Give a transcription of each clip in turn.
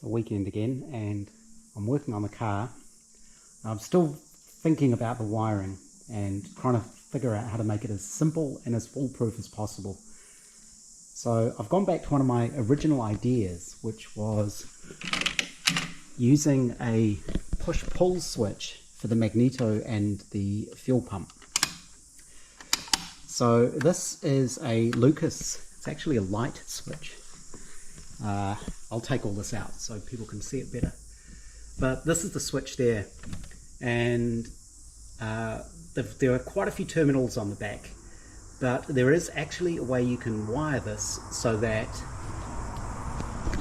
a weekend again, and I'm working on the car. I'm still thinking about the wiring and trying to figure out how to make it as simple and as foolproof as possible. So I've gone back to one of my original ideas, which was using a push-pull switch for the magneto and the fuel pump. So this is a Lucas, it's actually a light switch. I'll take all this out so people can see it better. But this is the switch there, and there are quite a few terminals on the back, but there is actually a way you can wire this so that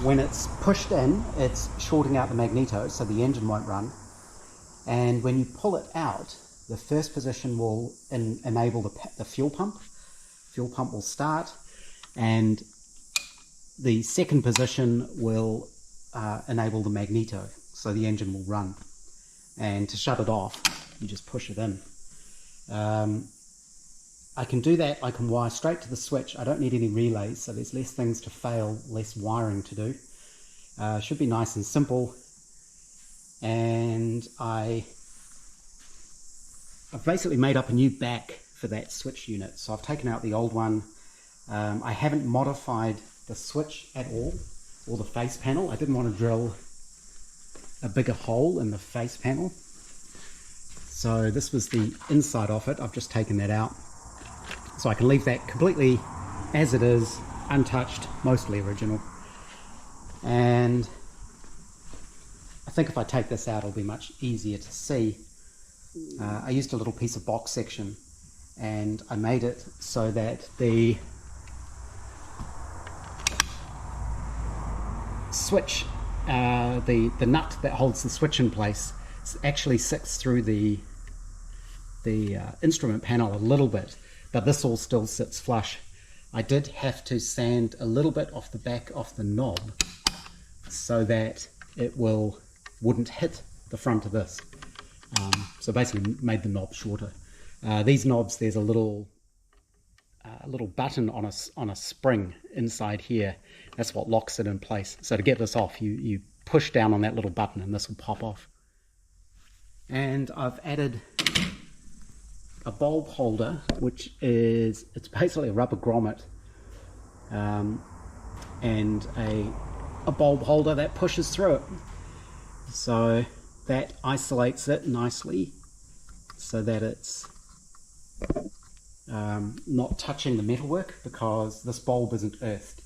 when it's pushed in, it's shorting out the magneto so the engine won't run, and when you pull it out, the first position will enable the fuel pump. Fuel pump will start, and the second position will enable the magneto, so the engine will run. And to shut it off, you just push it in. I can do that. I can wire straight to the switch. I don't need any relays, so there's less things to fail, less wiring to do. Should be nice and simple. And I've basically made up a new back for that switch unit. So I've taken out the old one. I haven't modified the switch at all, or the face panel. I didn't want to drill a bigger hole in the face panel. So this was the inside of it. I've just taken that out. So I can leave that completely as it is, untouched, mostly original. And I think if I take this out, it'll be much easier to see. I used a little piece of box section, and I made it so that the switch, the nut that holds the switch in place, actually sits through the instrument panel a little bit, but this all still sits flush. I did have to sand a little bit off the back of the knob so that it wouldn't hit the front of this. So basically made the knob shorter. These knobs, there's a little button on a spring inside here. That's what locks it in place. So to get this off, you push down on that little button and this will pop off. And I've added a bulb holder, which it's basically a rubber grommet, and a bulb holder that pushes through it. So that isolates it nicely so that it's not touching the metalwork, because this bulb isn't earthed.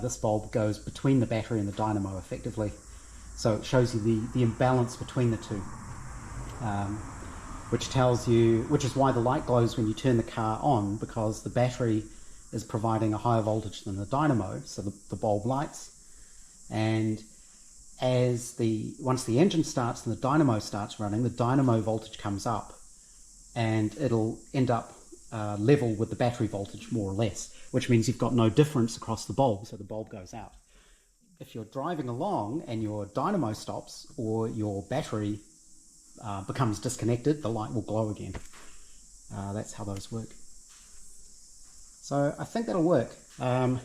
This bulb goes between the battery and the dynamo effectively, so it shows you the imbalance between the two, which is why the light glows when you turn the car on, because the battery is providing a higher voltage than the dynamo, so the bulb lights. And once the engine starts and the dynamo starts running, the dynamo voltage comes up, and it'll end up level with the battery voltage, more or less, which means you've got no difference across the bulb, so the bulb goes out. If you're driving along and your dynamo stops or your battery becomes disconnected, the light will glow again. That's how those work. So I think that'll work. I've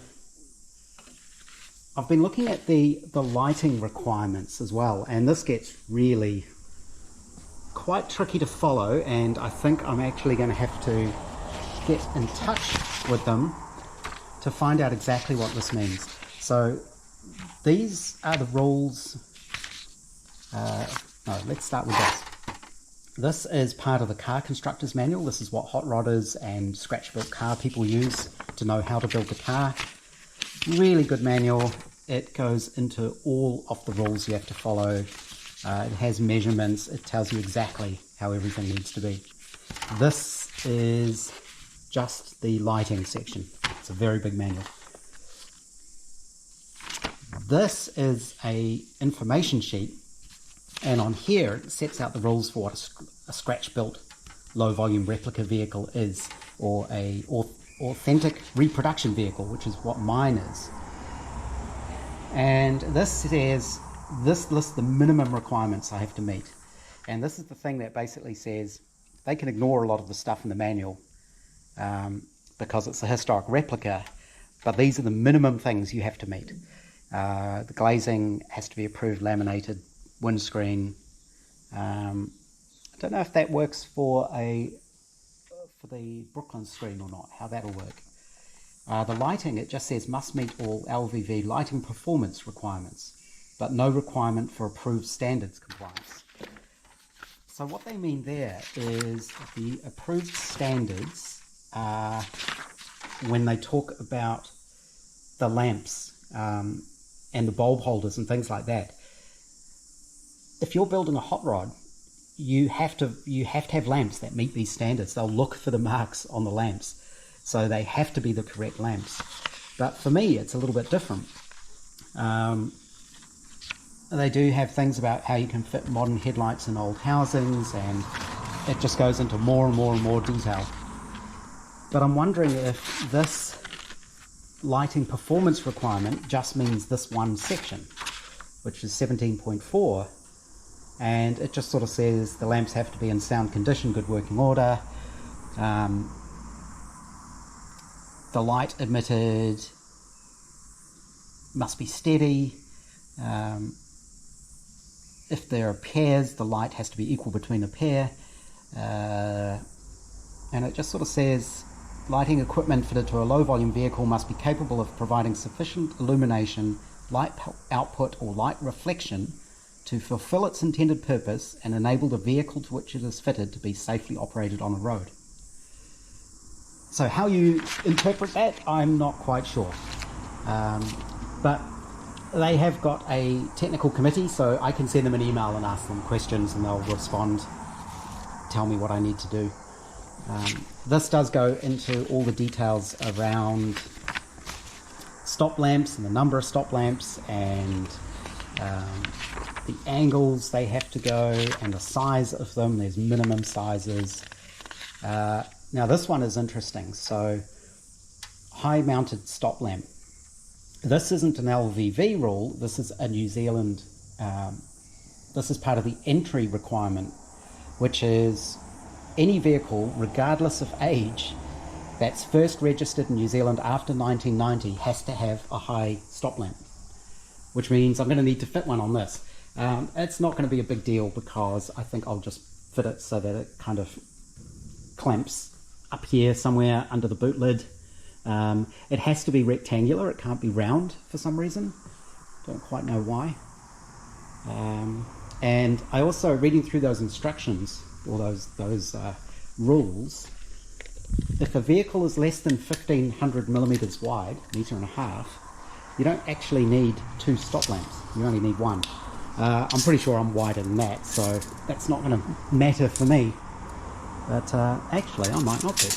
been looking at the lighting requirements as well, and this gets really quite tricky to follow, and I think I'm actually going to have to get in touch with them to find out exactly what this means. So these are the rules. No, let's start with this. This is part of the car constructor's manual. This is what hot rodders and scratch-built car people use to know how to build the car. Really good manual. It goes into all of the rules you have to follow. It has measurements. It tells you exactly how everything needs to be. This is just the lighting section. It's a very big manual. This is a information sheet, and on here it sets out the rules for what a scratch-built low-volume replica vehicle is, or a authentic reproduction vehicle, which is what mine is. And this lists the minimum requirements I have to meet. And this is the thing that basically says they can ignore a lot of the stuff in the manual because it's a historic replica, but these are the minimum things you have to meet. The glazing has to be approved, laminated, windscreen. I don't know if that works for the Brooklands screen or not, how that'll work. The lighting, it just says must meet all LVV lighting performance requirements, but no requirement for approved standards compliance. So what they mean there is the approved standards are when they talk about the lamps and the bulb holders and things like that. If you're building a hot rod, you have to have lamps that meet these standards. They'll look for the marks on the lamps, so they have to be the correct lamps. But for me, it's a little bit different. They do have things about how you can fit modern headlights in old housings, and it just goes into more and more and more detail. But I'm wondering if this lighting performance requirement just means this one section, which is 17.4, and it just sort of says the lamps have to be in sound condition, good working order. The light emitted must be steady. If there are pairs, the light has to be equal between the pair. And it just sort of says lighting equipment fitted to a low volume vehicle must be capable of providing sufficient illumination, light output or light reflection to fulfill its intended purpose and enable the vehicle to which it is fitted to be safely operated on a road. So how you interpret that, I'm not quite sure. But they have got a technical committee, so I can send them an email and ask them questions and they'll respond, tell me what I need to do. This does go into all the details around stop lamps and the number of stop lamps and the angles they have to go and the size of them. There's minimum sizes. Now this one is interesting. So high mounted stop lamp. This isn't an LVV rule, this is a New Zealand, this is part of the entry requirement, which is any vehicle, regardless of age, that's first registered in New Zealand after 1990 has to have a high stop lamp, which means I'm going to need to fit one on this. It's not going to be a big deal because I think I'll just fit it so that it kind of clamps up here somewhere under the boot lid. It has to be rectangular, it can't be round for some reason. Don't quite know why. And I also, reading through those instructions, or those rules, if a vehicle is less than 1500 millimeters wide, metre and a half, you don't actually need two stop lamps, you only need one. I'm pretty sure I'm wider than that, so that's not going to matter for me. But actually, I might not be.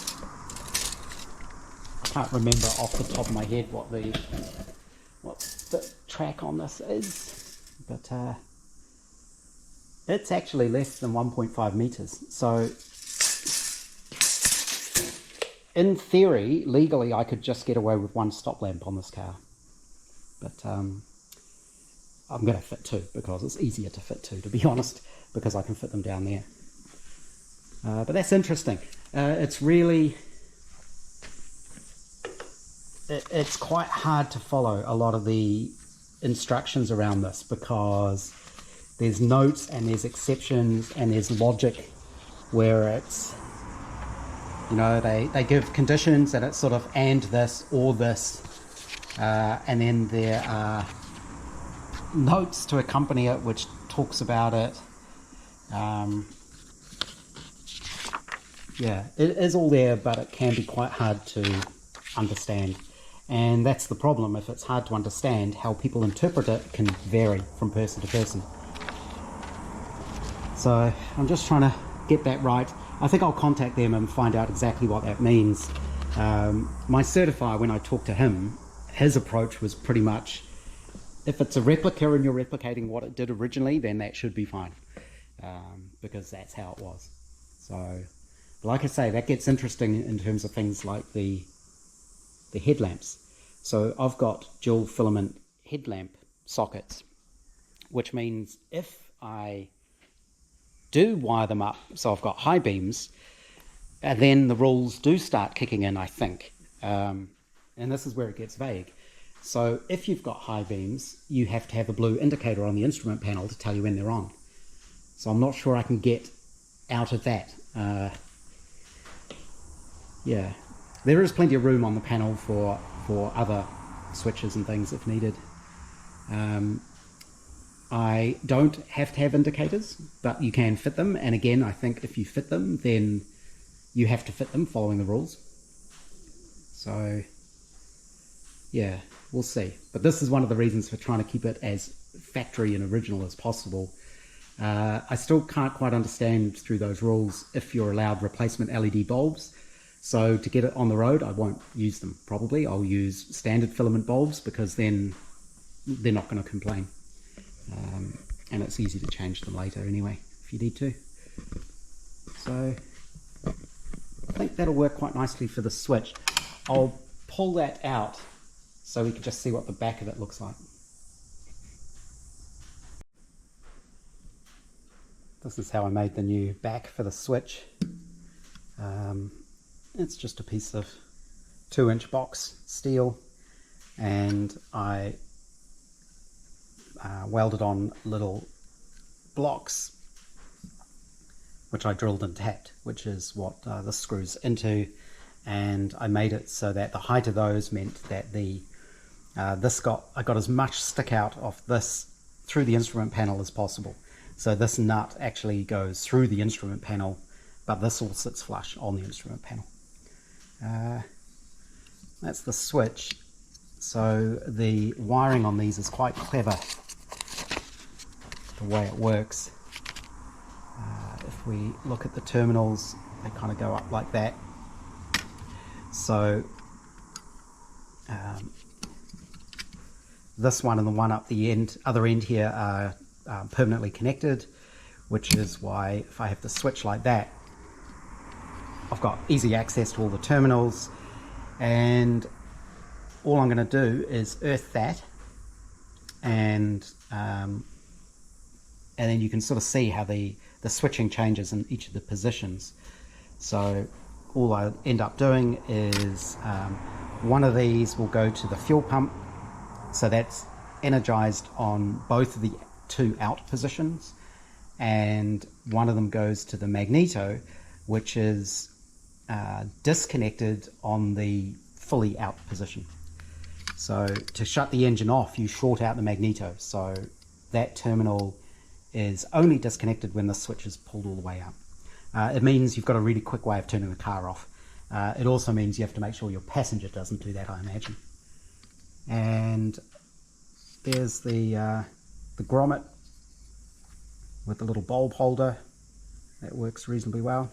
I can't remember off the top of my head what the track on this is, but it's actually less than 1.5 meters. So in theory, legally, I could just get away with one stop lamp on this car. But I'm going to fit two because it's easier to fit two, to be honest, because I can fit them down there. But that's interesting. It's really... It's quite hard to follow a lot of the instructions around this because there's notes and there's exceptions and there's logic where it's, you know, they give conditions and it's sort of and this or this, and then there are notes to accompany it which talks about it. Yeah, it is all there, but it can be quite hard to understand. And that's the problem. If it's hard to understand, how people interpret it can vary from person to person. So I'm just trying to get that right. I think I'll contact them and find out exactly what that means. My certifier, when I talked to him, his approach was pretty much, if it's a replica and you're replicating what it did originally, then that should be fine, because that's how it was. So, like I say, that gets interesting in terms of things like the headlamps. So I've got dual filament headlamp sockets, which means if I do wire them up, so I've got high beams, then the rules do start kicking in, I think. And this is where it gets vague. So if you've got high beams, you have to have a blue indicator on the instrument panel to tell you when they're on. So I'm not sure I can get out of that. Yeah, there is plenty of room on the panel for other switches and things if needed. I don't have to have indicators, but you can fit them. And again, I think if you fit them, then you have to fit them following the rules. So yeah, we'll see. But this is one of the reasons for trying to keep it as factory and original as possible. I still can't quite understand through those rules if you're allowed replacement LED bulbs. So to get it on the road, I won't use them probably. I'll use standard filament bulbs because then they're not going to complain. And it's easy to change them later anyway, if you need to. So I think that'll work quite nicely for the switch. I'll pull that out so we can just see what the back of it looks like. This is how I made the new back for the switch. It's just a piece of 2-inch box steel, and I welded on little blocks which I drilled and tapped, which is what this screws into, and I made it so that the height of those meant that the I got as much stick out of this through the instrument panel as possible. So this nut actually goes through the instrument panel, but this all sits flush on the instrument panel. That's the switch. So the wiring on these is quite clever, the way it works. If we look at the terminals, they kind of go up like that. So this one and the one up the other end here are permanently connected, which is why if I have the switch like that, I've got easy access to all the terminals, and all I'm going to do is earth that, and then you can sort of see how the switching changes in each of the positions. So all I end up doing is one of these will go to the fuel pump, so that's energized on both of the 2 out positions, and one of them goes to the magneto, which is disconnected on the fully out position. So to shut the engine off, you short out the magneto, so that terminal is only disconnected when the switch is pulled all the way up. It means you've got a really quick way of turning the car off. It also means you have to make sure your passenger doesn't do that, I imagine. And there's the grommet with the little bulb holder. That works reasonably well.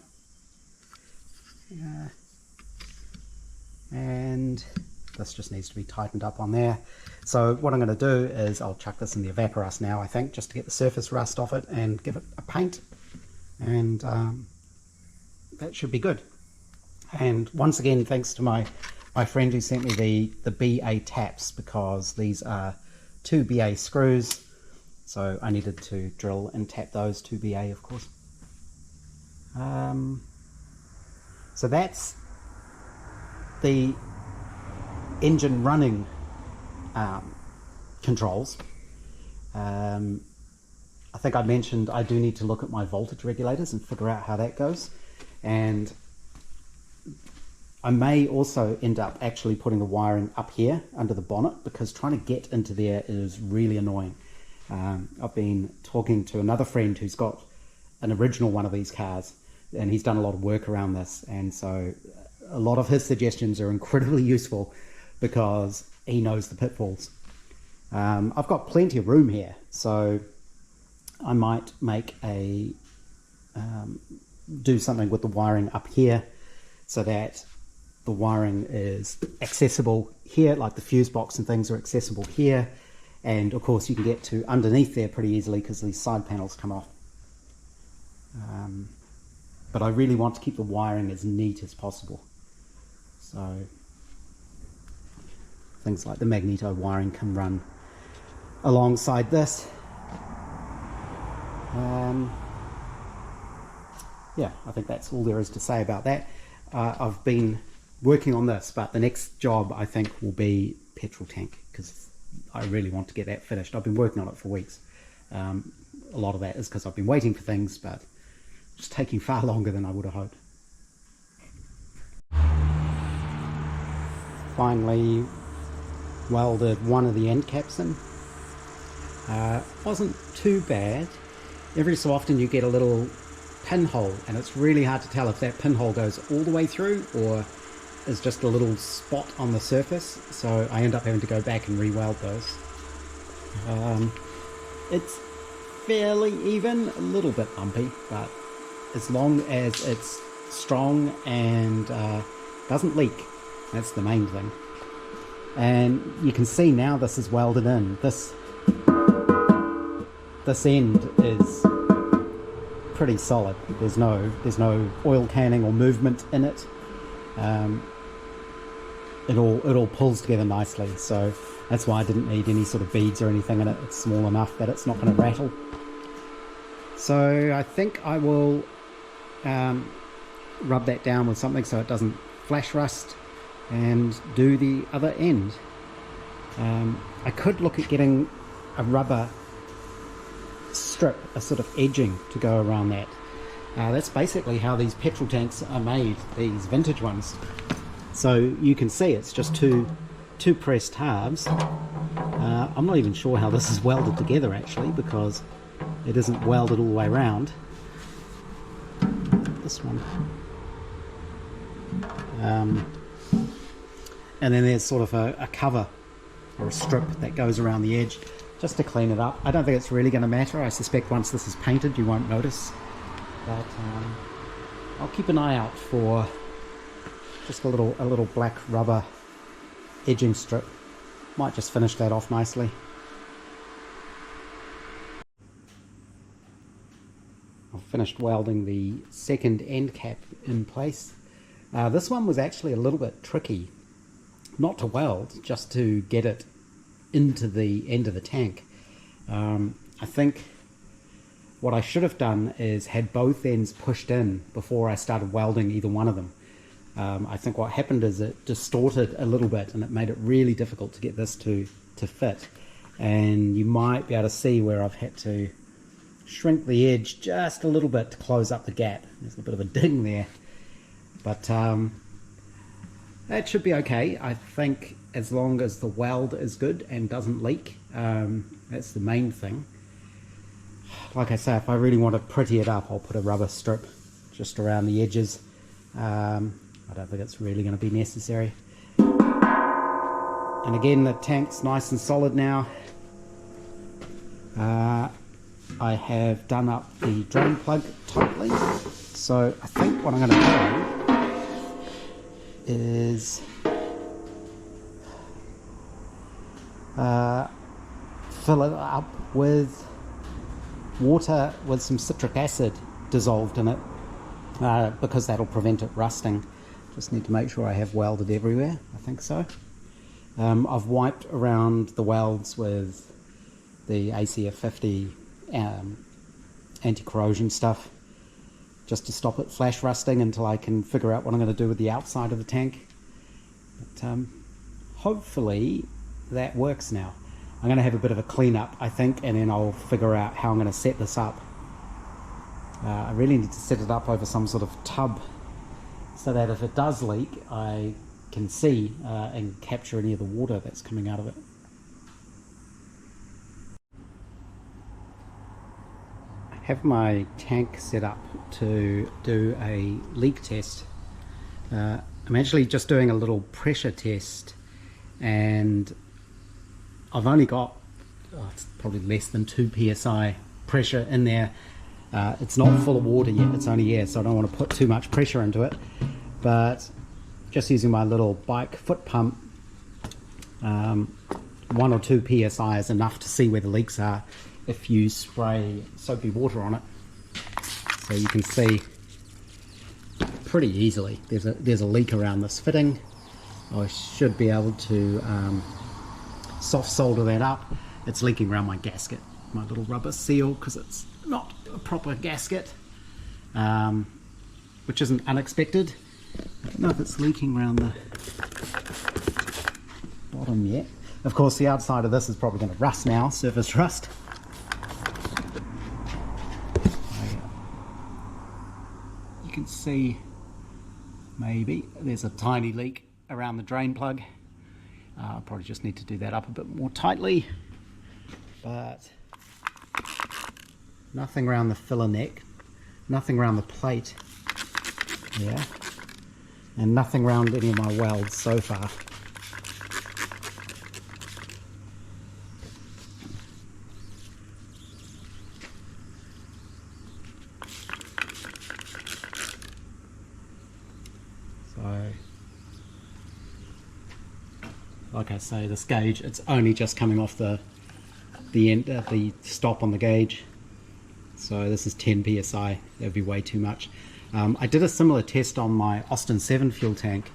And this just needs to be tightened up on there. So what I'm going to do is I'll chuck this in the evaporust now, I think, just to get the surface rust off it and give it a paint, and that should be good. And once again, thanks to my friend who sent me the BA taps, because these are 2 BA screws, so I needed to drill and tap those 2 BA, of course. So that's the engine running controls. I think I mentioned I do need to look at my voltage regulators and figure out how that goes, and I may also end up actually putting the wiring up here under the bonnet, because trying to get into there is really annoying. I've been talking to another friend who's got an original one of these cars, and he's done a lot of work around this, and so a lot of his suggestions are incredibly useful because he knows the pitfalls. I've got plenty of room here, so I might make do something with the wiring up here so that the wiring is accessible here, like the fuse box and things are accessible here, and of course you can get to underneath there pretty easily because these side panels come off. But I really want to keep the wiring as neat as possible, so things like the magneto wiring can run alongside this. Yeah, I think that's all there is to say about that. I've been working on this, but the next job I think will be petrol tank, because I really want to get that finished. I've been working on it for weeks. A lot of that is because I've been waiting for things, but it's taking far longer than I would have hoped. Finally welded one of the end caps in. Wasn't too bad. Every so often you get a little pinhole, and it's really hard to tell if that pinhole goes all the way through or is just a little spot on the surface, so I end up having to go back and re-weld those. It's fairly even, a little bit bumpy, but as long as it's strong and doesn't leak, that's the main thing. And you can see now this is welded in. This end is pretty solid. There's no oil canning or movement in it. It all pulls together nicely, so that's why I didn't need any sort of beads or anything in it. It's small enough that it's not going to rattle. So I think I will rub that down with something so it doesn't flash rust, and do the other end. I could look at getting a rubber strip, a sort of edging to go around that. That's basically how these petrol tanks are made, these vintage ones. So you can see it's just two pressed halves. I'm not even sure how this is welded together actually, because it isn't welded all the way around. This one. And then there's sort of a cover or a strip that goes around the edge just to clean it up. I don't think it's really going to matter. I suspect once this is painted you won't notice, but I'll keep an eye out for just a little black rubber edging strip. Might just finish that off nicely. I've finished welding the second end cap in place. This one was actually a little bit tricky, not to weld, just to get it into the end of the tank. I think what I should have done is had both ends pushed in before I started welding either one of them. I think what happened is it distorted a little bit, and it made it really difficult to get this to fit. And you might be able to see where I've had to shrink the edge just a little bit to close up the gap. There's a bit of a ding there, but that should be okay. I think as long as the weld is good and doesn't leak, that's the main thing. Like I say, if I really want to pretty it up, I'll put a rubber strip just around the edges. I don't think it's really going to be necessary. And again, the tank's nice and solid now. I have done up the drain plug tightly, so I think what I'm going to do is fill it up with water with some citric acid dissolved in it, because that'll prevent it rusting. Just need to make sure I have welded everywhere. I think so. I've wiped around the welds with the ACF 50 anti-corrosion stuff, just to stop it flash rusting until I can figure out what I'm going to do with the outside of the tank. But hopefully that works now. I'm going to have a bit of a clean up, I think, and then I'll figure out how I'm going to set this up. I really need to set it up over some sort of tub, so that if it does leak, I can see and capture any of the water that's coming out of it. I have my tank set up to do a leak test. I'm actually just doing a little pressure test, and I've only got it's probably less than 2 psi pressure in there. It's not full of water yet, it's only air, so I don't want to put too much pressure into it. But just using my little bike foot pump, 1 or 2 psi is enough to see where the leaks are if you spray soapy water on it. So you can see pretty easily there's a leak around this fitting. I should be able to soft solder that up. It's leaking around my gasket, my little rubber seal, because it's not a proper gasket, which isn't unexpected. I don't know if it's leaking around the bottom yet. Of course, the outside of this is probably going to rust now, surface rust. You can see maybe there's a tiny leak around the drain plug. I'll probably just need to do that up a bit more tightly, but nothing around the filler neck, nothing around the plate, yeah, and nothing around any of my welds so far. So, like I say, this gauge, it's only just coming off the end, the stop on the gauge. So this is 10 psi. That would be way too much. I did a similar test on my Austin 7 fuel tank,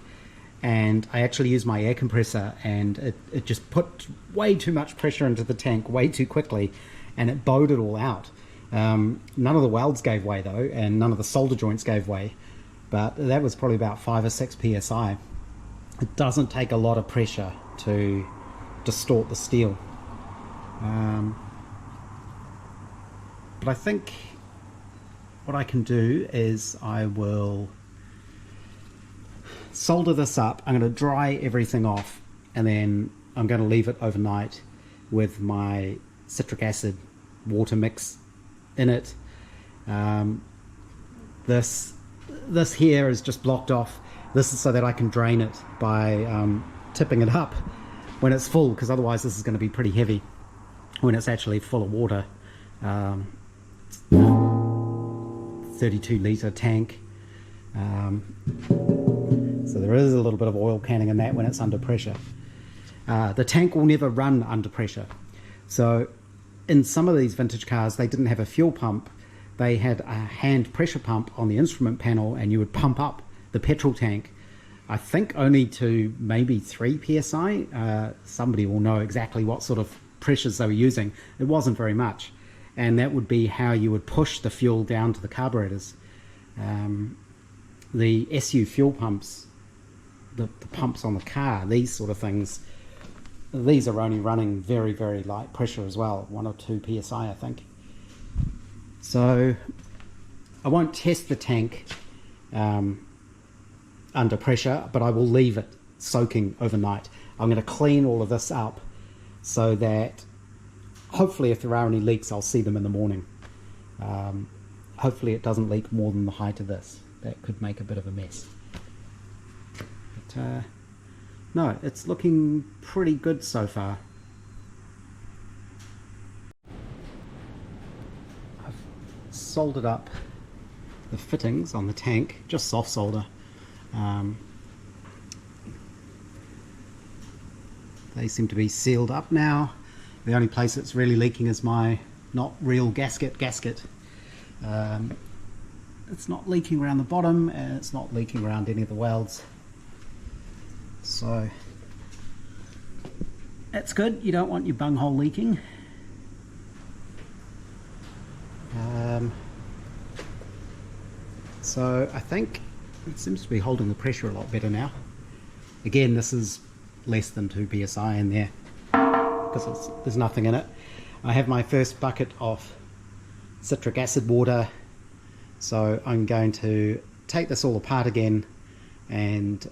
and I actually used my air compressor, and it just put way too much pressure into the tank way too quickly, and it bowed it all out. None of the welds gave way though, and none of the solder joints gave way, but that was probably about 5 or 6 psi. It doesn't take a lot of pressure to distort the steel. But I think what I can do is I will solder this up. I'm going to dry everything off, and then I'm going to leave it overnight with my citric acid water mix in it. This here is just blocked off. This is so that I can drain it by tipping it up when it's full, because otherwise this is going to be pretty heavy when it's actually full of water. 32 litre tank, so there is a little bit of oil canning in that when it's under pressure. The tank will never run under pressure. So in some of these vintage cars, they didn't have a fuel pump. They had a hand pressure pump on the instrument panel, and you would pump up the petrol tank, I think only to maybe 3 psi. Somebody will know exactly what sort of pressures they were using. It wasn't very much, and that would be how you would push the fuel down to the carburetors. The SU fuel pumps, the pumps on the car, these sort of things, these are only running very, very light pressure as well, 1 or 2 psi I think. So I won't test the tank under pressure, but I will leave it soaking overnight. I'm going to clean all of this up so that hopefully if there are any leaks, I'll see them in the morning. Hopefully it doesn't leak more than the height of this. That could make a bit of a mess. But no, it's looking pretty good so far. I've soldered up the fittings on the tank, just soft solder. They seem to be sealed up now. The only place that's really leaking is my not real gasket. It's not leaking around the bottom, and it's not leaking around any of the welds. So that's good. You don't want your bunghole leaking. So I think it seems to be holding the pressure a lot better now. Again, this is less than 2 psi in there because there's nothing in it. I have my first bucket of citric acid water, so I'm going to take this all apart again and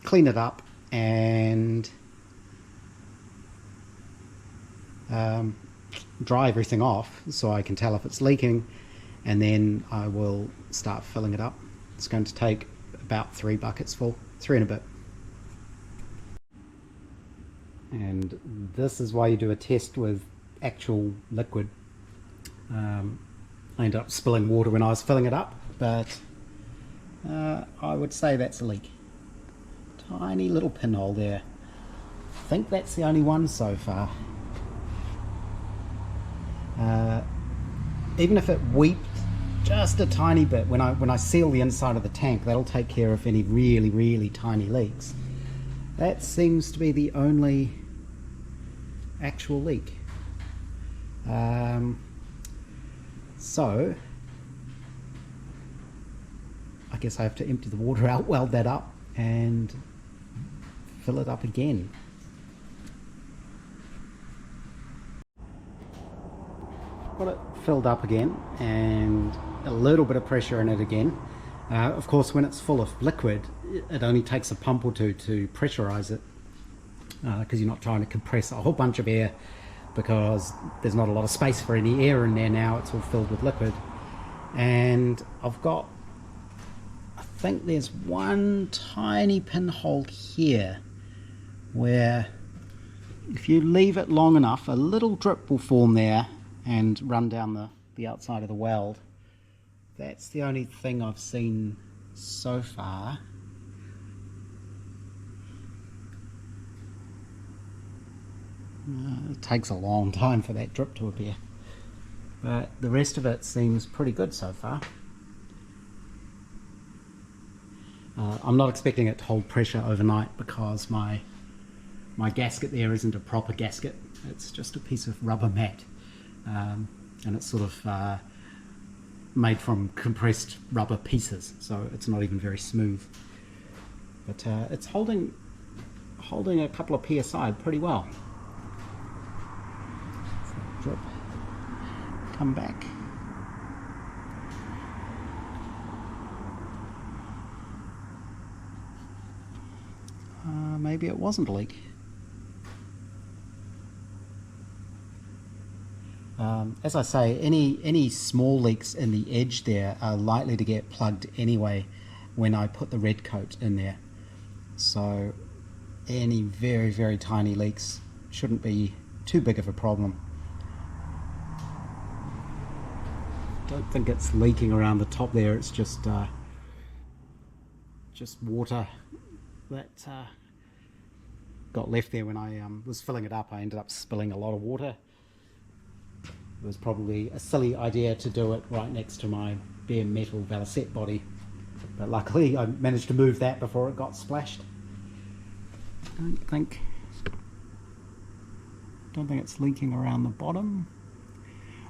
clean it up and dry everything off so I can tell if it's leaking, and then I will start filling it up. It's going to take about 3 buckets full, 3 and a bit. And this is why you do a test with actual liquid. I ended up spilling water when I was filling it up, but I would say that's a leak. Tiny little pinhole there. I think that's the only one so far. Even if it weeped just a tiny bit, when I seal the inside of the tank, that'll take care of any really, really tiny leaks. That seems to be the only actual leak. So I guess I have to empty the water out, weld that up, and fill it up again. Got it filled up again, and a little bit of pressure in it again. Of course, when it's full of liquid, it only takes a pump or two to pressurize it, because you're not trying to compress a whole bunch of air, because there's not a lot of space for any air in there now. It's all filled with liquid. And I've got, I think there's one tiny pinhole here where if you leave it long enough, a little drip will form there and run down the outside of the weld. That's the only thing I've seen so far. It takes a long time for that drip to appear, but the rest of it seems pretty good so far. I'm not expecting it to hold pressure overnight, because my gasket there isn't a proper gasket. It's just a piece of rubber mat, and it's sort of made from compressed rubber pieces, so it's not even very smooth. But it's holding a couple of psi pretty well. Drip, come back. Maybe it wasn't a leak. As I say, any small leaks in the edge there are likely to get plugged anyway when I put the red coat in there. So any very, very tiny leaks shouldn't be too big of a problem. Don't think it's leaking around the top there. It's just water that got left there when I was filling it up. I ended up spilling a lot of water. It was probably a silly idea to do it right next to my bare metal Valicette body, but luckily I managed to move that before it got splashed. Don't think it's leaking around the bottom.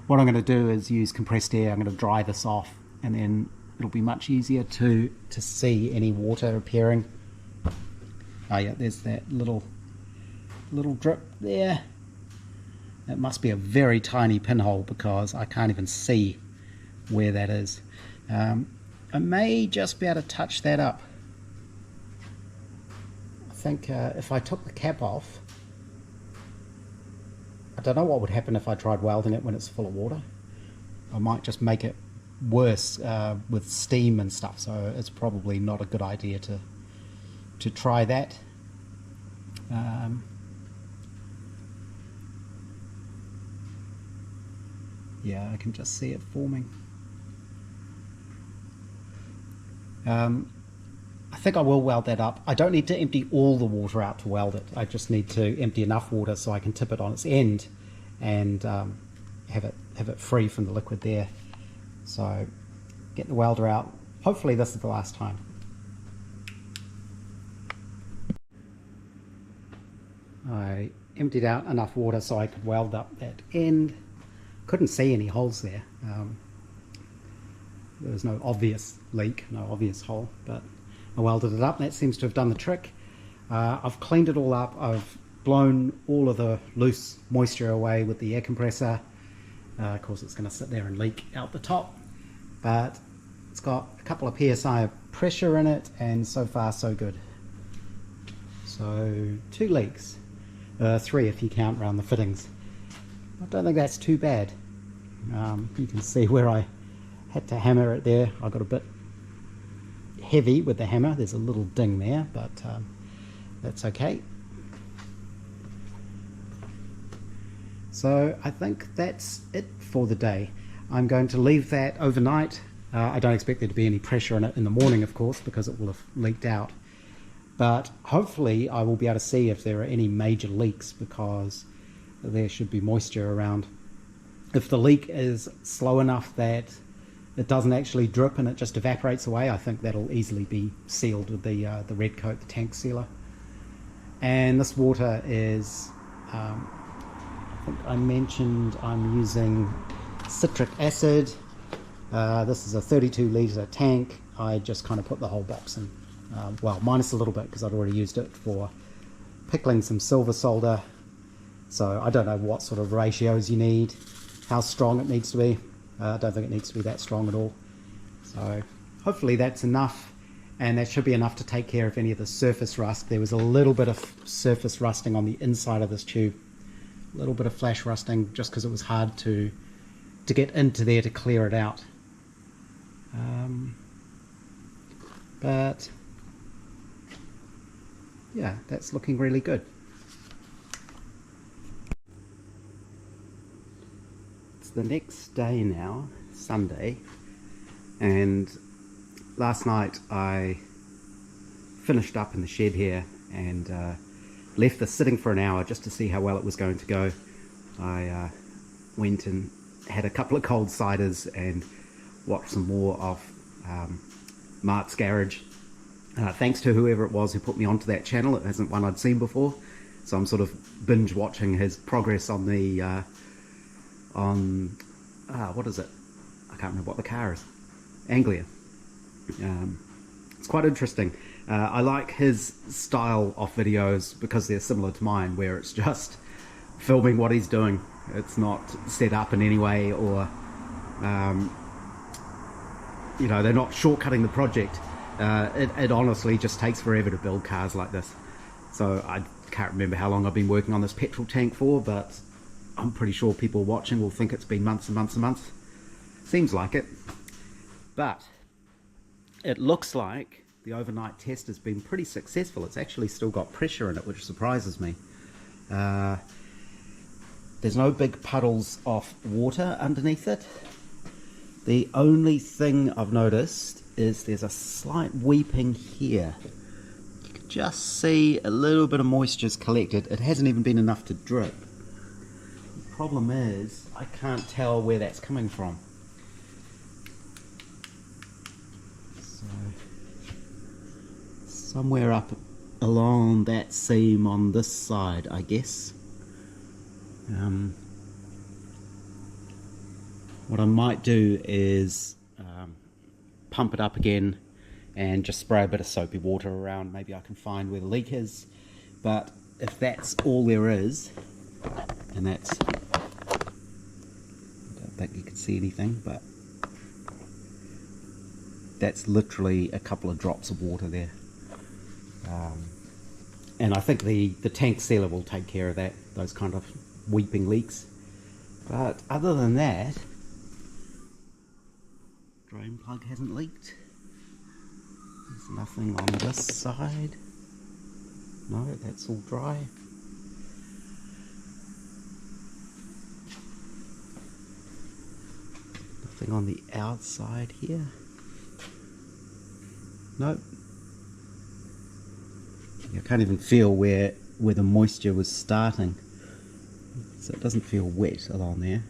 What I'm going to do is use compressed air. I'm going to dry this off, and then it'll be much easier to see any water appearing. Oh yeah, there's that little drip there. It must be a very tiny pinhole, because I can't even see where that is. I may just be able to touch that up. I think if I took the cap off, I don't know what would happen if I tried welding it when it's full of water. I might just make it worse with steam and stuff, so it's probably not a good idea to try that. Yeah, I can just see it forming. I think I will weld that up. I don't need to empty all the water out to weld it. I just need to empty enough water so I can tip it on its end and have it free from the liquid there. So get the welder out. Hopefully this is the last time. I emptied out enough water so I could weld up that end. Couldn't see any holes there. There was no obvious leak, no obvious hole, but I welded it up. That seems to have done the trick. I've cleaned it all up. I've blown all of the loose moisture away with the air compressor. Of course it's going to sit there and leak out the top, but it's got a couple of psi of pressure in it, and so far so good. So 2 leaks, 3 if you count around the fittings. I don't think that's too bad. You can see where I had to hammer it there. I got a bit heavy with the hammer. There's a little ding there, but that's okay. So I think that's it for the day. I'm going to leave that overnight. I don't expect there to be any pressure in it in the morning, of course, because it will have leaked out. But hopefully I will be able to see if there are any major leaks, because there should be moisture around. If the leak is slow enough that it doesn't actually drip and it just evaporates away, I think that'll easily be sealed with the red coat, the tank sealer. And this water is, I think I mentioned I'm using citric acid. This is a 32 litre tank. I just kind of put the whole box in, well, minus a little bit because I'd already used it for pickling some silver solder. So I don't know what sort of ratios you need, how strong it needs to be. I don't think it needs to be that strong at all. So hopefully that's enough, and that should be enough to take care of any of the surface rust. There was a little bit of surface rusting on the inside of this tube, a little bit of flash rusting, just because it was hard to get into there to clear it out. But yeah, that's looking really good. It's the next day now, Sunday, and last night I finished up in the shed here and left this sitting for an hour just to see how well it was going to go. I went and had a couple of cold ciders and watched some more of Mark's Garage. Thanks to whoever it was who put me onto that channel. It isn't one I'd seen before, so I'm sort of binge watching his progress on the what is it? I can't remember what the car is. Anglia. It's quite interesting. I like his style of videos because they're similar to mine, where it's just filming what he's doing. It's not set up in any way, or you know, they're not shortcutting the project. It honestly just takes forever to build cars like this. So I can't remember how long I've been working on this petrol tank for, but I'm pretty sure people watching will think it's been months and months and months. Seems like it. But it looks like the overnight test has been pretty successful. It's actually still got pressure in it, which surprises me. There's no big puddles of water underneath it. The only thing I've noticed is there's a slight weeping here. You can just see a little bit of moisture's collected. It hasn't even been enough to drip. The problem is I can't tell where that's coming from. So somewhere up along that seam on this side, I guess. What I might do is pump it up again and just spray a bit of soapy water around. Maybe I can find where the leak is. But if that's all there is, and that's, I don't think you can see anything, but that's literally a couple of drops of water there. And I think the tank sealer will take care of that, those kind of weeping leaks. But other than that, drain plug hasn't leaked. There's nothing on this side. No, that's all dry. Nothing on the outside here. Nope. I can't even feel where the moisture was starting. So it doesn't feel wet along there.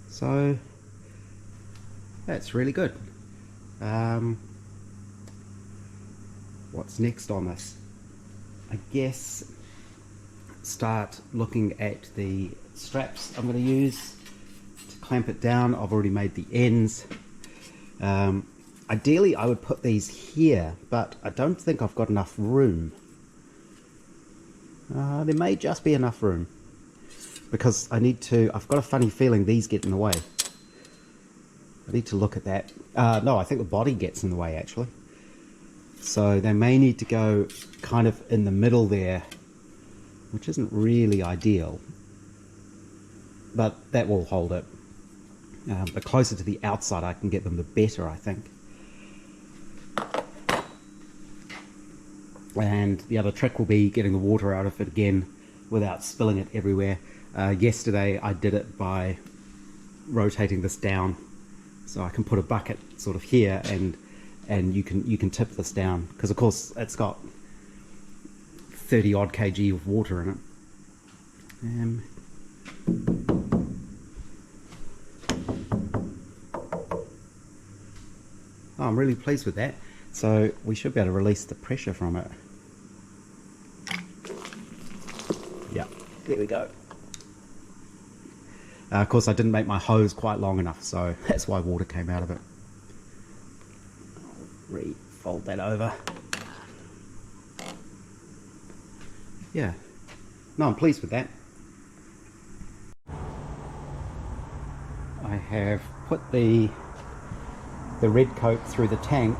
So that's really good. What's next on this? I guess start looking at the straps I'm going to use to clamp it down. I've already made the ends. Ideally I would put these here, but I don't think I've got enough room. There may just be enough room, because I've got a funny feeling these get in the way. I need to look at that. No, I think the body gets in the way actually. So they may need to go kind of in the middle there, which isn't really ideal, but that will hold it. The closer to the outside I can get them, the better, I think. And the other trick will be getting the water out of it again without spilling it everywhere. Yesterday I did it by rotating this down, so I can put a bucket sort of here, and you can tip this down, because of course it's got 30 odd kg of water in it. Oh, I'm really pleased with that. So we should be able to release the pressure from it. Yeah, there we go. Of course, I didn't make my hose quite long enough, so that's why water came out of it. Refold that over. Yeah, no, I'm pleased with that. I have put the red coat through the tank.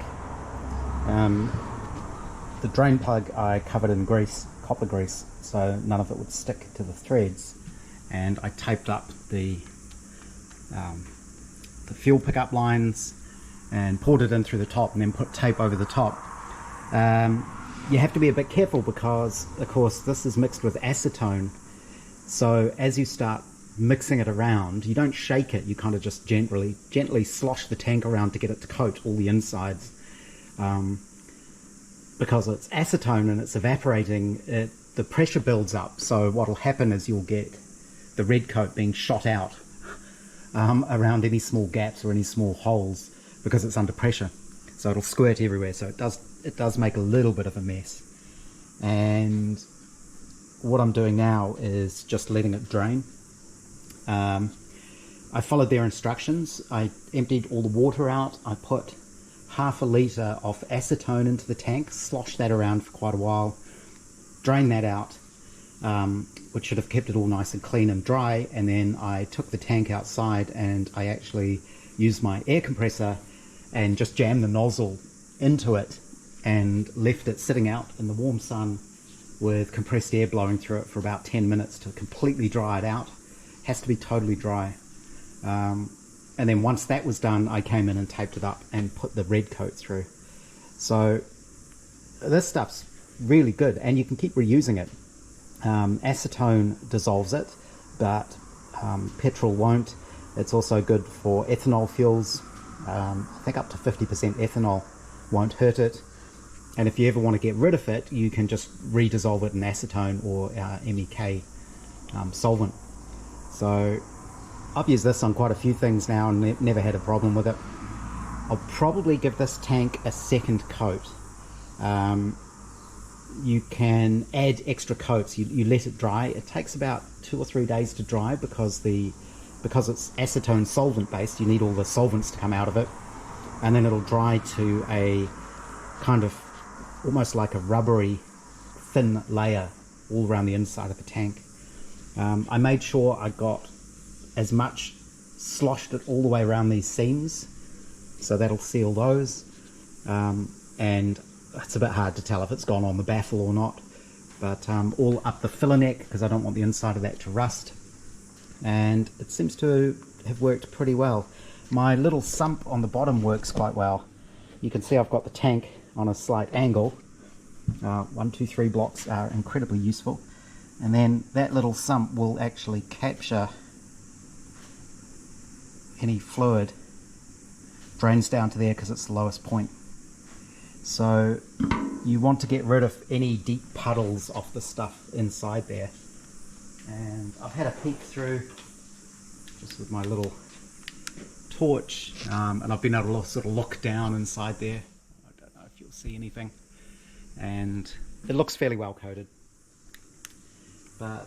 The drain plug I covered in grease, copper grease, so none of it would stick to the threads, and I taped up the fuel pickup lines and poured it in through the top and then put tape over the top. You have to be a bit careful because, of course, this is mixed with acetone, so as you start mixing it around, you don't shake it, you kind of just gently slosh the tank around to get it to coat all the insides. Because it's acetone and it's evaporating, the pressure builds up, so what will happen is you'll get the red coat being shot out around any small gaps or any small holes because it's under pressure, so it'll squirt everywhere, so it does make a little bit of a mess. And what I'm doing now is just letting it drain. I followed their instructions. I emptied all the water out. I put half a litre of acetone into the tank, sloshed that around for quite a while, drained that out, which should have kept it all nice and clean and dry, and then I took the tank outside and I actually used my air compressor and just jammed the nozzle into it and left it sitting out in the warm sun with compressed air blowing through it for about 10 minutes to completely dry it out. Has to be totally dry. And then once that was done, I came in and taped it up and put the red coat through. So this stuff's really good, and you can keep reusing it. Acetone dissolves it, but petrol won't. It's also good for ethanol fuels. I think up to 50% ethanol won't hurt it. And if you ever want to get rid of it, you can just redissolve it in acetone or MEK solvent. So I've used this on quite a few things now and never had a problem with it. I'll probably give this tank a second coat. You can add extra coats. You let it dry. It takes about 2 or 3 days to dry because it's acetone solvent based. You need all the solvents to come out of it, and then it'll dry to a kind of almost like a rubbery thin layer all around the inside of the tank. I made sure I got as much, sloshed it all the way around these seams, so that'll seal those. And it's a bit hard to tell if it's gone on the baffle or not, but all up the filler neck because I don't want the inside of that to rust. And it seems to have worked pretty well. My little sump on the bottom works quite well. You can see I've got the tank on a slight angle. 1, 2, 3 blocks are incredibly useful. And then that little sump will actually capture any fluid, drains down to there because it's the lowest point. So you want to get rid of any deep puddles of the stuff inside there. And I've had a peek through just with my little torch, and I've been able to sort of look down inside there. I don't know if you'll see anything, and it looks fairly well coated. But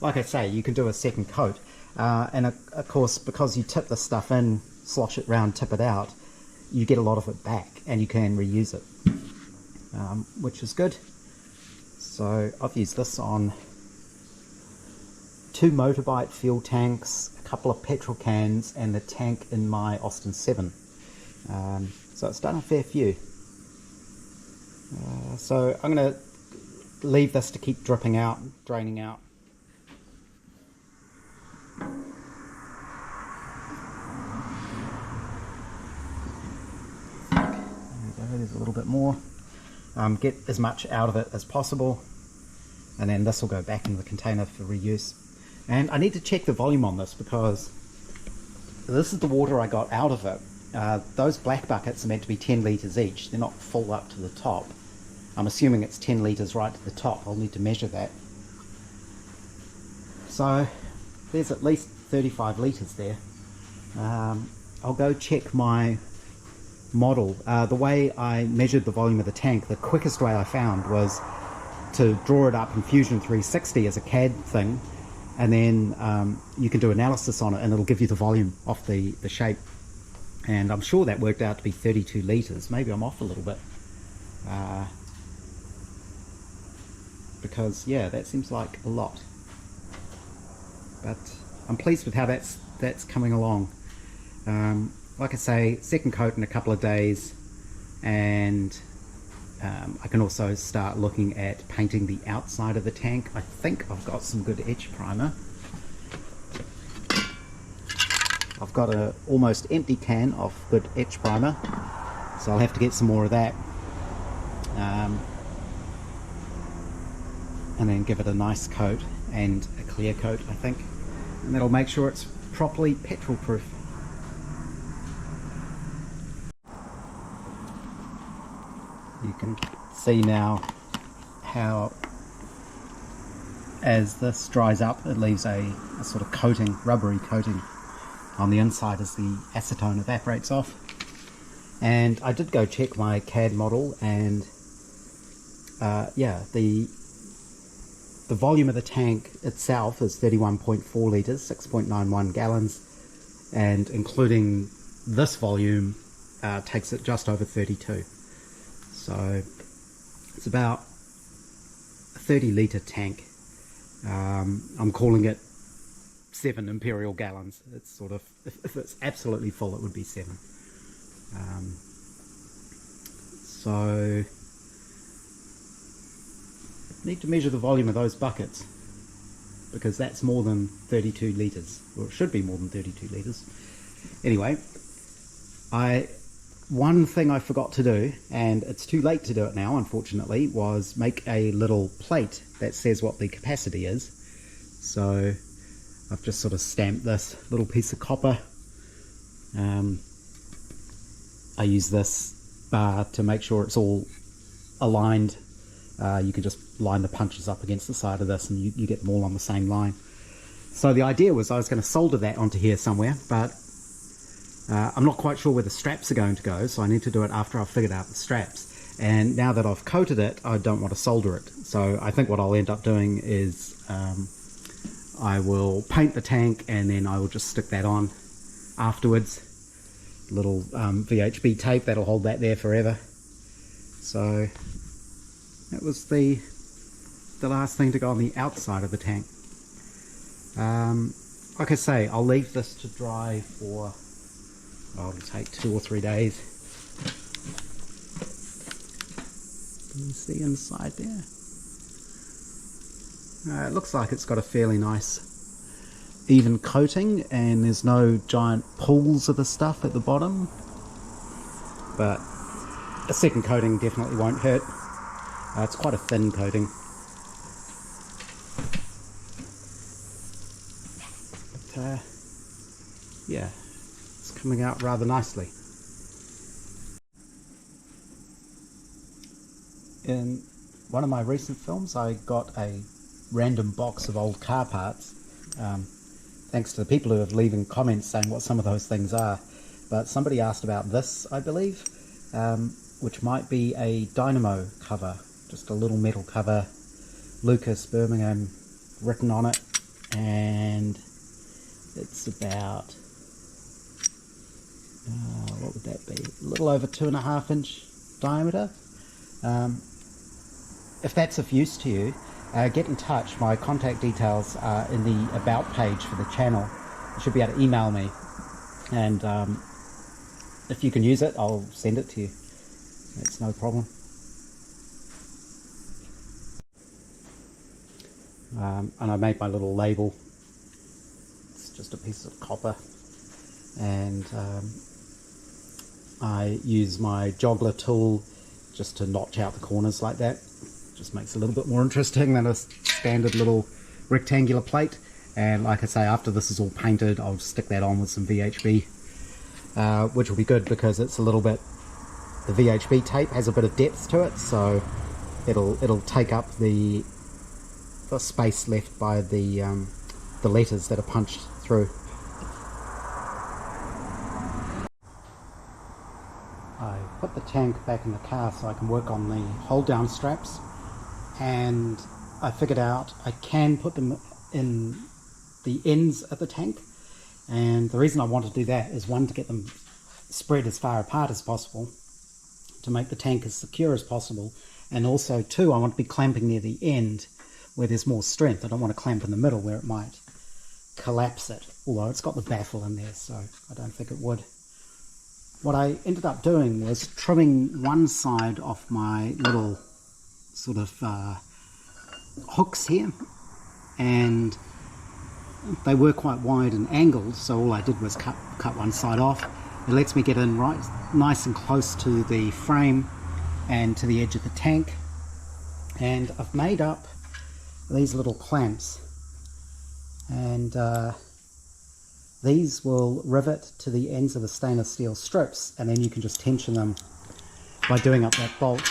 like I say, you can do a second coat, and of course because you tip the stuff in, slosh it round, tip it out, you get a lot of it back and you can reuse it, which is good. So I've used this on 2 motorbike fuel tanks, a couple of petrol cans, and the tank in my Austin 7. So it's done a fair few. So I'm going to leave this to keep dripping out, draining out. There's a little bit more. Get as much out of it as possible, and then this will go back in the container for reuse. And I need to check the volume on this because this is the water I got out of it. Those black buckets are meant to be 10 litres each. They're not full up to the top. I'm assuming it's 10 litres right to the top. I'll need to measure that. So there's at least 35 litres there. I'll go check my model. The way I measured the volume of the tank, the quickest way I found was to draw it up in Fusion 360 as a CAD thing and then you can do analysis on it and it'll give you the volume off the shape. And I'm sure that worked out to be 32 litres. Maybe I'm off a little bit. Because yeah, that seems like a lot. But I'm pleased with how that's coming along. Like I say, second coat in a couple of days, and I can also start looking at painting the outside of the tank. I think I've got some good etch primer. I've got a almost empty can of good etch primer, so I'll have to get some more of that, and then give it a nice coat and a clear coat, I think, and that'll make sure it's properly petrol proof. You can see now how, as this dries up, it leaves a sort of coating, rubbery coating on the inside as the acetone evaporates off. And I did go check my CAD model, and yeah, the volume of the tank itself is 31.4 litres, 6.91 gallons, and including this volume takes it just over 32. So it's about a 30 litre tank. I'm calling it 7 imperial gallons. It's sort of, if it's absolutely full, it would be 7. So need to measure the volume of those buckets, because that's more than 32 litres, or it should be more than 32 litres. Anyway, one thing I forgot to do, and it's too late to do it now unfortunately, was make a little plate that says what the capacity is. So I've just sort of stamped this little piece of copper. I use this bar to make sure it's all aligned. You can just line the punches up against the side of this and you get them all on the same line. So the idea was I was going to solder that onto here somewhere, but I'm not quite sure where the straps are going to go, so I need to do it after I've figured out the straps. And now that I've coated it, I don't want to solder it. So I think what I'll end up doing is I will paint the tank and then I will just stick that on afterwards. Little VHB tape that'll hold that there forever. So that was the last thing to go on the outside of the tank. Like I say, I'll leave this to dry for, well, it'll take 2 or 3 days. Can you see inside there? It looks like it's got a fairly nice even coating, and there's no giant pools of the stuff at the bottom, but a second coating definitely won't hurt. It's quite a thin coating. But, yeah, it's coming out rather nicely. In one of my recent films I got a random box of old car parts, thanks to the people who have leaving comments saying what some of those things are. But somebody asked about this, I believe, which might be a dynamo cover, just a little metal cover, Lucas, Birmingham written on it, and it's about, what would that be, a little over 2.5 inch diameter. If that's of use to you, get in touch. My contact details are in the about page for the channel. You should be able to email me, and if you can use it, I'll send it to you. It's no problem. And I made my little label. It's just a piece of copper, and I use my joggler tool just to notch out the corners like that. Just makes it a little bit more interesting than a standard little rectangular plate. And like I say, after this is all painted, I'll stick that on with some VHB, which will be good because it's a little bit, the VHB tape has a bit of depth to it, so it'll take up the space left by the letters that are punched through. I put the tank back in the car so I can work on the hold down straps, and I figured out I can put them in the ends of the tank. And the reason I want to do that is, one, to get them spread as far apart as possible to make the tank as secure as possible, and also, two, I want to be clamping near the end where there's more strength. I don't want to clamp in the middle where it might collapse it, although it's got the baffle in there, so I don't think it would. What I ended up doing was trimming one side off my little sort of hooks here, and they were quite wide and angled, so all I did was cut one side off. It lets me get in right nice and close to the frame and to the edge of the tank, and I've made up these little clamps, and these will rivet to the ends of the stainless steel strips, and then you can just tension them by doing up that bolt.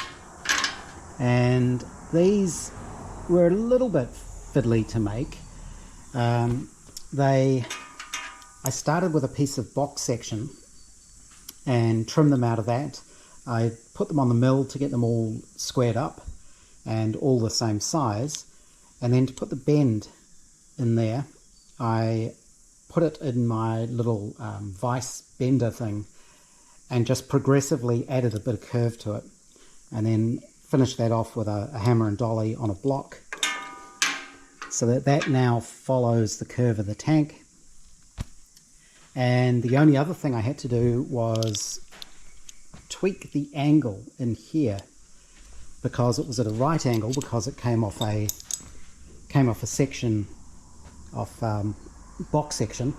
And these were a little bit fiddly to make. I started with a piece of box section and trimmed them out of that. I put them on the mill to get them all squared up and all the same size, and then to put the bend in there, I put it in my little vice bender thing and just progressively added a bit of curve to it, and then finished that off with a hammer and dolly on a block, so that now follows the curve of the tank. And the only other thing I had to do was tweak the angle in here, because it was at a right angle, because it came off a section of box section.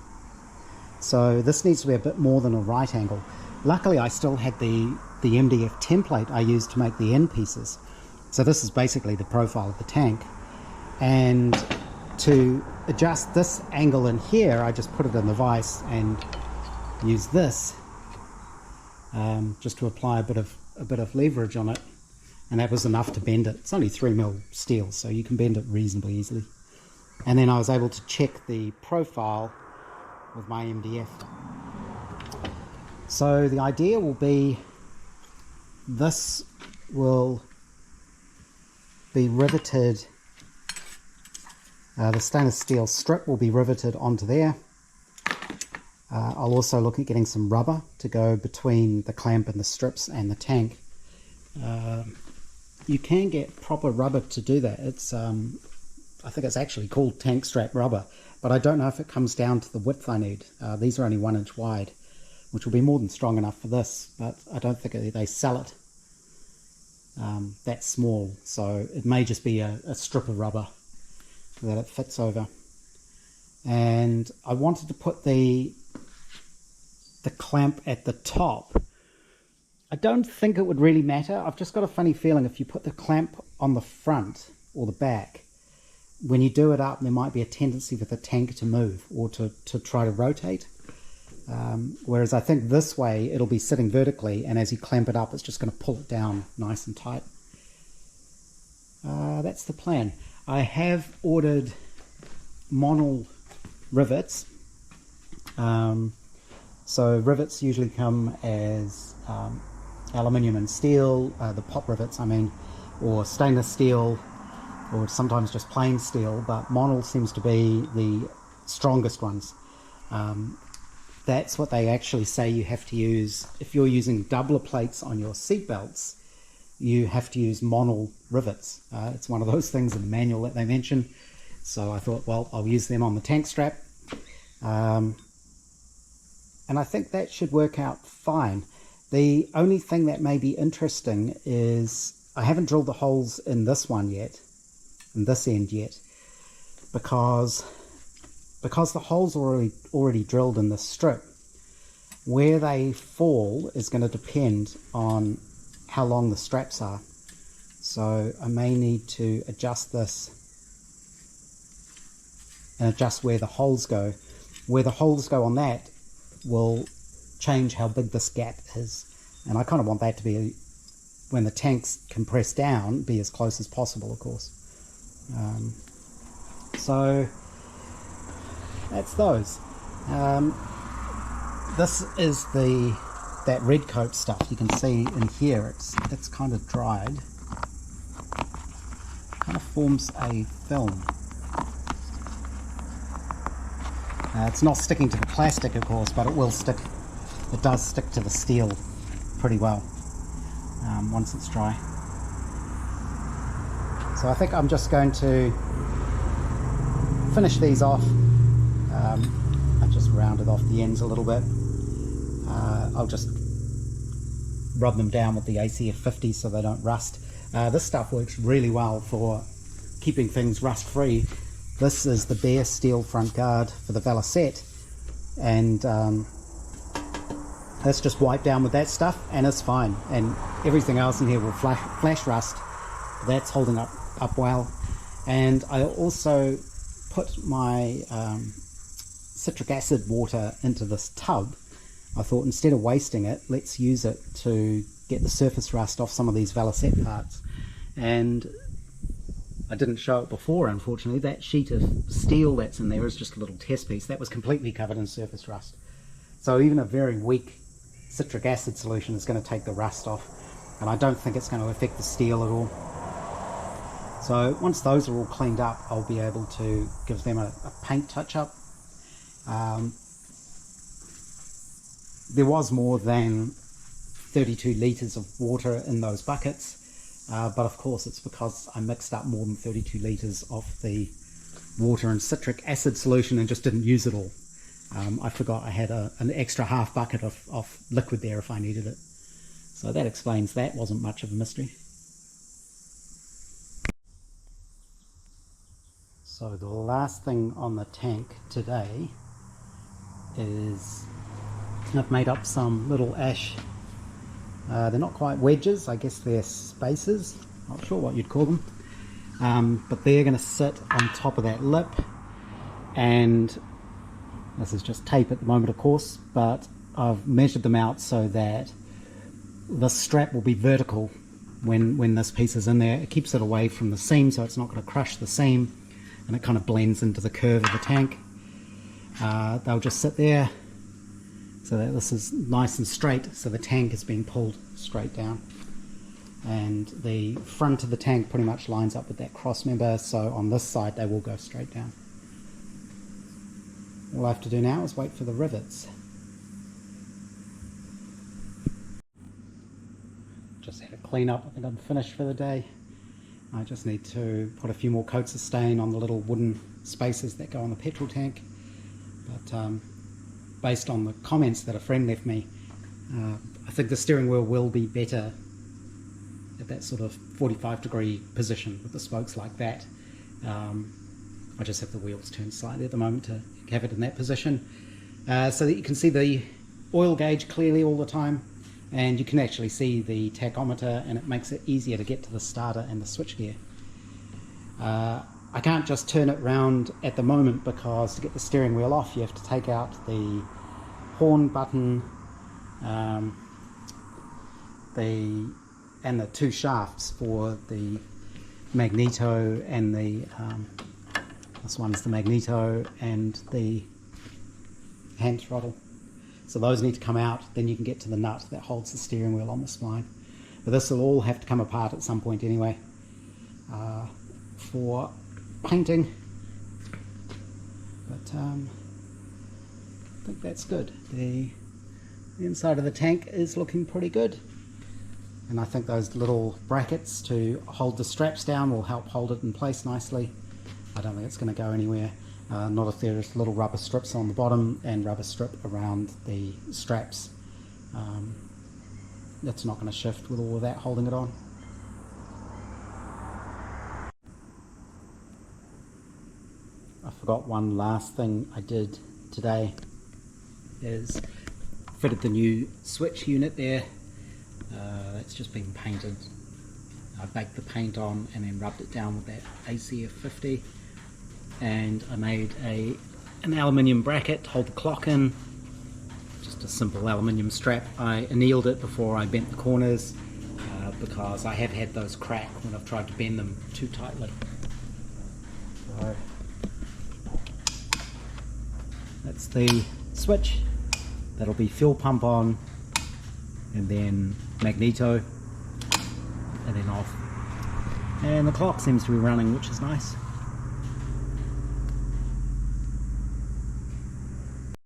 So this needs to be a bit more than a right angle. Luckily I still had the MDF template I used to make the end pieces. So this is basically the profile of the tank. And to adjust this angle in here, I just put it in the vise and use this just to apply a bit of leverage on it, and that was enough to bend it. It's only 3mm steel, so you can bend it reasonably easily. And then I was able to check the profile with my MDF. So the idea will be, this will be riveted, the stainless steel strip will be riveted onto there. I'll also look at getting some rubber to go between the clamp and the strips and the tank. You can get proper rubber to do that. It's I think it's actually called tank strap rubber, but I don't know if it comes down to the width I need. These are only 1 inch wide, which will be more than strong enough for this, but I don't think they sell it that small, so it may just be a strip of rubber that it fits over. And I wanted to put the clamp at the top. I don't think it would really matter. I've just got a funny feeling if you put the clamp on the front or the back, when you do it up, there might be a tendency for the tank to move or to try to rotate. Whereas I think this way it'll be sitting vertically, and as you clamp it up, it's just going to pull it down nice and tight. That's the plan. I have ordered monol rivets. So rivets usually come as aluminium and steel, the pop rivets I mean, or stainless steel, or sometimes just plain steel, but monol seems to be the strongest ones. That's what they actually say you have to use. If you're using doubler plates on your seat belts, you have to use monol rivets. It's one of those things in the manual that they mention. So I thought, well, I'll use them on the tank strap. And I think that should work out fine. The only thing that may be interesting is I haven't drilled the holes in this one yet, in this end yet, because the holes are already drilled in this strip. Where they fall is going to depend on how long the straps are. So I may need to adjust this and adjust where the holes go. Where the holes go on that will change how big this gap is. And I kind of want that to be, when the tanks compress down, be as close as possible, of course. So that's those. This is that red coat stuff. You can see in here it's kind of dried. Kind of forms a film. It's not sticking to the plastic, of course, but it will stick. It does stick to the steel pretty well once it's dry. So I think I'm just going to finish these off. I just rounded off the ends a little bit. I'll just rub them down with the ACF 50 so they don't rust. This stuff works really well for keeping things rust free. This is the bare steel front guard for the Valicette, and let's just wipe down with that stuff and it's fine, and everything else in here will flash rust. That's holding up well. And I also put my citric acid water into this tub. I thought instead of wasting it, let's use it to get the surface rust off some of these Valicette parts. And I didn't show it before, unfortunately. That sheet of steel that's in there is just a little test piece. That was completely covered in surface rust. So even a very weak citric acid solution is going to take the rust off, and I don't think it's going to affect the steel at all. So once those are all cleaned up, I'll be able to give them a paint touch-up. There was more than 32 litres of water in those buckets, but of course it's because I mixed up more than 32 litres of the water and citric acid solution and just didn't use it all. I forgot I had an extra half bucket of liquid there if I needed it. So that explains that. Wasn't much of a mystery. So the last thing on the tank today is I've made up some little ash. They're not quite wedges, I guess they're spacers. Not sure what you'd call them. But they're going to sit on top of that lip, and this is just tape at the moment, of course, but I've measured them out so that the strap will be vertical when this piece is in there. It keeps it away from the seam, so it's not going to crush the seam, and it kind of blends into the curve of the tank. They'll just sit there so that this is nice and straight, so the tank is being pulled straight down. And the front of the tank pretty much lines up with that cross member, so on this side they will go straight down. All I have to do now is wait for the rivets. Just had a clean up. I think I'm finished for the day. I just need to put a few more coats of stain on the little wooden spaces that go on the petrol tank. But based on the comments that a friend left me, I think the steering wheel will be better at that sort of 45-degree position with the spokes like that. I just have the wheels turned slightly at the moment to have it in that position, so that you can see the oil gauge clearly all the time, and you can actually see the tachometer, and it makes it easier to get to the starter and the switchgear. I can't just turn it round at the moment, because to get the steering wheel off you have to take out the horn button and the two shafts for the magneto, and the this one's the magneto and the hand throttle. So those need to come out, then you can get to the nut that holds the steering wheel on the spline. But this will all have to come apart at some point anyway for painting. But I think that's good. The inside of the tank is looking pretty good. And I think those little brackets to hold the straps down will help hold it in place nicely. I don't think it's going to go anywhere. Not if there's little rubber strips on the bottom and rubber strip around the straps. That's not going to shift with all of that holding it on. I forgot one last thing I did today is fitted the new switch unit there. It's just been painted. I baked the paint on and then rubbed it down with that ACF 50, and I made an aluminium bracket to hold the clock in. Just a simple aluminium strap. I annealed it before I bent the corners because I have had those crack when I've tried to bend them too tightly. So that's the switch. That'll be fuel pump on, and then magneto, and then off. And the clock seems to be running, which is nice.